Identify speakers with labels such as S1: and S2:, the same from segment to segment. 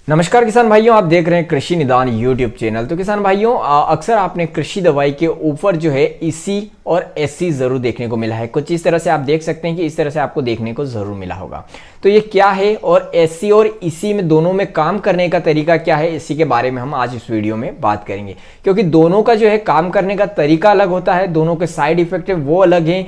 S1: नमस्कार किसान भाइयों, आप देख रहे हैं कृषि निदान यूट्यूब चैनल। तो किसान भाइयों, अक्सर आपने कृषि दवाई के ऊपर जो है ईसी और एससी जरूर देखने को मिला है। कुछ इस तरह से आप देख सकते हैं कि इस तरह से आपको देखने को जरूर मिला होगा। तो ये क्या है और एससी और ईसी में दोनों में काम करने का तरीका क्या है, इसी के बारे में हम आज इस वीडियो में बात करेंगे। क्योंकि दोनों का जो है काम करने का तरीका अलग होता है, दोनों के साइड इफेक्ट है वो अलग है,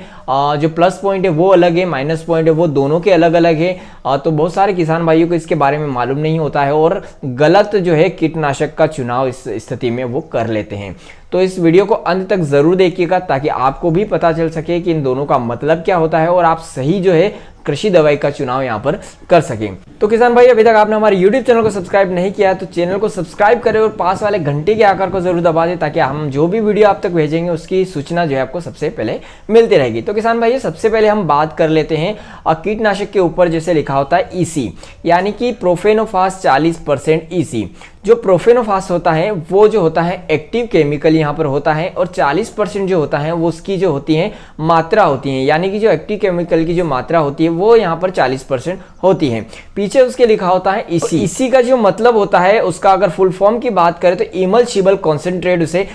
S1: जो प्लस पॉइंट है वो अलग है, माइनस पॉइंट है वो दोनों के अलग अलग है। तो बहुत सारे किसान भाइयों को इसके बारे में मालूम नहीं होता है और गलत जो है कीटनाशक का चुनाव इस स्थिति में वो कर लेते हैं। तो इस वीडियो को अंत तक जरूर देखिएगा ताकि आपको भी पता चल सके कि इन दोनों का मतलब क्या होता है और आप सही जो है कृषि दवाई का चुनाव यहाँ पर कर सकें। तो किसान भाई, अभी तक आपने हमारे YouTube चैनल को सब्सक्राइब नहीं किया है तो चैनल को सब्सक्राइब करें और पास वाले घंटे के आकार को जरूर दबा दें ताकि हम जो भी वीडियो आप तक भेजेंगे उसकी सूचना जो है आपको सबसे पहले मिलती रहेगी। तो किसान भाई, सबसे पहले हम बात कर लेते हैं कीटनाशक के ऊपर जैसे लिखा होता है ईसी, यानी कि प्रोफेनोफास 40% ईसी। जो प्रोफेनोफास होता है वो जो होता है एक्टिव केमिकल यहाँ पर होता है और 40% जो होता है वो उसकी जो होती है मात्रा होती है, यानी कि जो एक्टिव केमिकल की जो मात्रा होती है वो यहाँ पर 40% होती है। पीछे उसके लिखा होता है ईसी। ईसी का जो मतलब होता है उसका अगर फुल फॉर्म की बात करें तो इमल्शिबल कॉन्सेंट्रेट उसे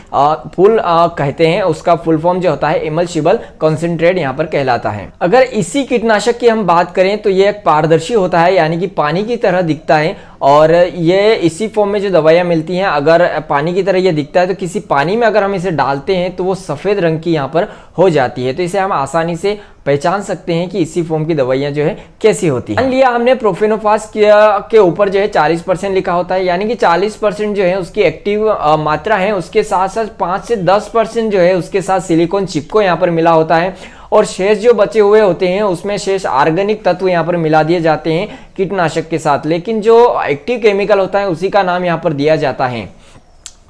S1: फुल कहते हैं। उसका फुल फॉर्म जो होता है इमल्शिबल कॉन्सेंट्रेट यहाँ पर कहलाता है। अगर इसी कीटनाशक की हम बात करें तो ये एक पारदर्शी होता है, यानी कि पानी की तरह दिखता है और ये इसी फॉर्म में जो दवाइयाँ मिलती हैं अगर पानी की तरह ये दिखता है तो किसी पानी में अगर हम इसे डालते हैं तो वो सफ़ेद रंग की यहाँ पर हो जाती है। तो इसे हम आसानी से पहचान सकते हैं कि इसी फॉर्म की दवाइयाँ जो है कैसी होती है। मान लिया हमने प्रोफेनोफास के ऊपर जो है 40% लिखा होता है, यानी कि 40% जो है उसकी एक्टिव मात्रा है, उसके साथ साथ 5 से 10% जो है उसके साथ सिलिकॉन चिपको यहाँ पर मिला होता है और शेष जो बचे हुए होते हैं उसमें शेष ऑर्गेनिक तत्व यहाँ पर मिला दिए जाते हैं कीटनाशक के साथ, लेकिन जो एक्टिव केमिकल होता है उसी का नाम यहाँ पर दिया जाता है।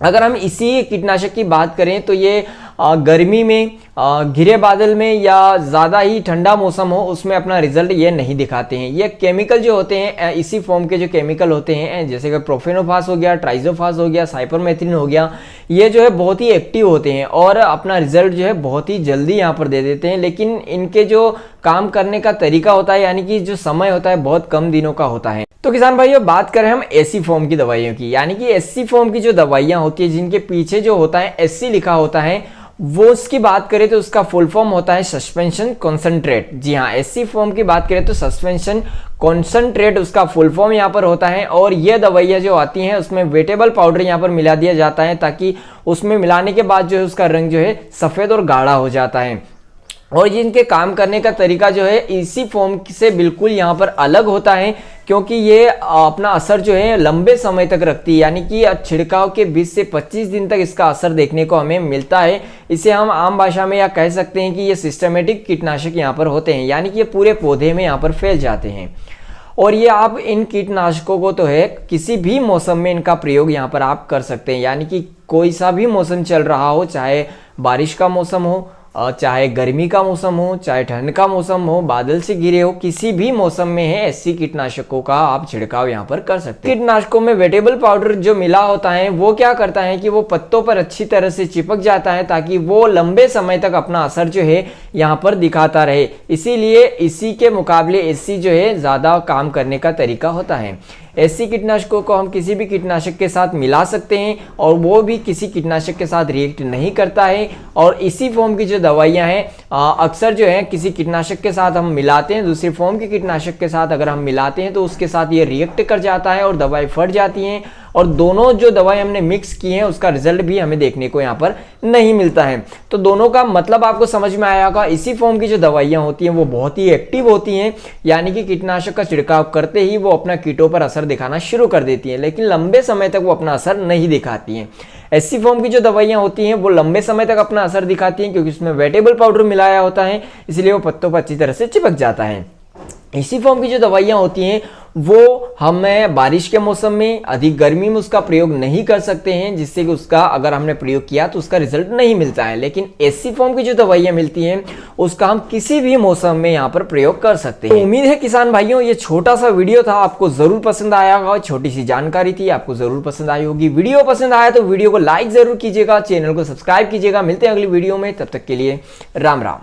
S1: अगर हम इसी कीटनाशक की बात करें तो ये गर्मी में, घिरे बादल में या ज़्यादा ही ठंडा मौसम हो उसमें अपना रिजल्ट ये नहीं दिखाते हैं। ये केमिकल जो होते हैं इसी फॉर्म के जो केमिकल होते हैं जैसे कि प्रोफेनोफास हो गया, ट्राइजोफास हो गया, साइपरमेथ्रिन हो गया, ये जो है बहुत ही एक्टिव होते हैं और अपना रिजल्ट जो है बहुत ही जल्दी यहाँ पर दे देते हैं। लेकिन इनके जो काम करने का तरीका होता है, यानी कि जो समय होता है बहुत कम दिनों का होता है। तो किसान भाइयों, बात करें हम एसी फॉर्म की दवाइयों की, यानी कि एसी फॉर्म की जो दवाइयाँ होती है जिनके पीछे जो होता है एससी लिखा होता है, वो उसकी बात करें तो उसका फुल फॉर्म होता है सस्पेंशन कॉन्सेंट्रेट। जी हाँ, एससी फॉर्म की बात करें तो सस्पेंशन कॉन्सेंट्रेट उसका फुल फॉर्म यहाँ पर होता है और ये दवाइयाँ जो आती हैं उसमें वेटेबल पाउडर यहाँ पर मिला दिया जाता है ताकि उसमें मिलाने के बाद जो है उसका रंग जो है सफ़ेद और गाढ़ा हो जाता है। और इनके काम करने का तरीका जो है इसी फॉर्म से बिल्कुल यहाँ पर अलग होता है, क्योंकि ये अपना असर जो है लंबे समय तक रखती है, यानी कि छिड़काव के 20 से 25 दिन तक इसका असर देखने को हमें मिलता है। इसे हम आम भाषा में या कह सकते हैं कि ये सिस्टमेटिक कीटनाशक यहाँ पर होते हैं, यानी कि ये पूरे पौधे में यहाँ पर फैल जाते हैं। और ये आप इन कीटनाशकों को तो है किसी भी मौसम में इनका प्रयोग यहाँ पर आप कर सकते हैं, यानी कि कोई सा भी मौसम चल रहा हो, चाहे बारिश का मौसम हो, चाहे गर्मी का मौसम हो, चाहे ठंड का मौसम हो, बादल से घिरे हो, किसी भी मौसम में है ऐसी कीटनाशकों का आप छिड़काव यहाँ पर कर सकते हैं। कीटनाशकों में वेटेबल पाउडर जो मिला होता है वो क्या करता है कि वो पत्तों पर अच्छी तरह से चिपक जाता है ताकि वो लंबे समय तक अपना असर जो है यहाँ पर दिखाता रहे। इसीलिए इसी के मुकाबले एससी जो है ज़्यादा काम करने का तरीका होता है। ऐसी कीटनाशकों को हम किसी भी कीटनाशक के साथ मिला सकते हैं और वो भी किसी कीटनाशक के साथ रिएक्ट नहीं करता है। और इसी फॉर्म की जो दवाइयाँ हैं अक्सर जो है किसी कीटनाशक के साथ हम मिलाते हैं, दूसरी फॉर्म के कीटनाशक के साथ अगर हम मिलाते हैं तो उसके साथ ये रिएक्ट कर जाता है और दवाई फट जाती हैं और दोनों जो दवाई हमने मिक्स की हैं उसका रिजल्ट भी हमें देखने को यहाँ पर नहीं मिलता है। तो दोनों का मतलब आपको समझ में आया होगा। इसी फॉर्म की जो दवाइयाँ होती हैं वो बहुत ही एक्टिव होती हैं, यानी कि कीटनाशक का छिड़काव करते ही वो अपना कीटों पर असर दिखाना शुरू कर देती हैं, लेकिन लंबे समय तक वो अपना असर नहीं दिखाती हैं। ऐसी फॉर्म की जो दवाइयाँ होती हैं वो लंबे समय तक अपना असर दिखाती हैं क्योंकि उसमें वेटेबल पाउडर मिलाया होता है, इसलिए वो पत्तों पर अच्छी तरह से चिपक जाता है। इसी फॉर्म की जो दवाइयाँ होती हैं वो हमें बारिश के मौसम में, अधिक गर्मी में उसका प्रयोग नहीं कर सकते हैं, जिससे कि उसका अगर हमने प्रयोग किया तो उसका रिजल्ट नहीं मिलता है। लेकिन एसी फॉर्म की जो दवाइयाँ मिलती हैं उसका हम किसी भी मौसम में यहाँ पर प्रयोग कर सकते हैं। तो उम्मीद है किसान भाइयों ये छोटा सा वीडियो था आपको जरूर पसंद आया होगा, छोटी सी जानकारी थी आपको जरूर पसंद आई होगी। वीडियो पसंद आया तो वीडियो को लाइक जरूर कीजिएगा, चैनल को सब्सक्राइब कीजिएगा। मिलते हैं अगली वीडियो में, तब तक के लिए राम राम।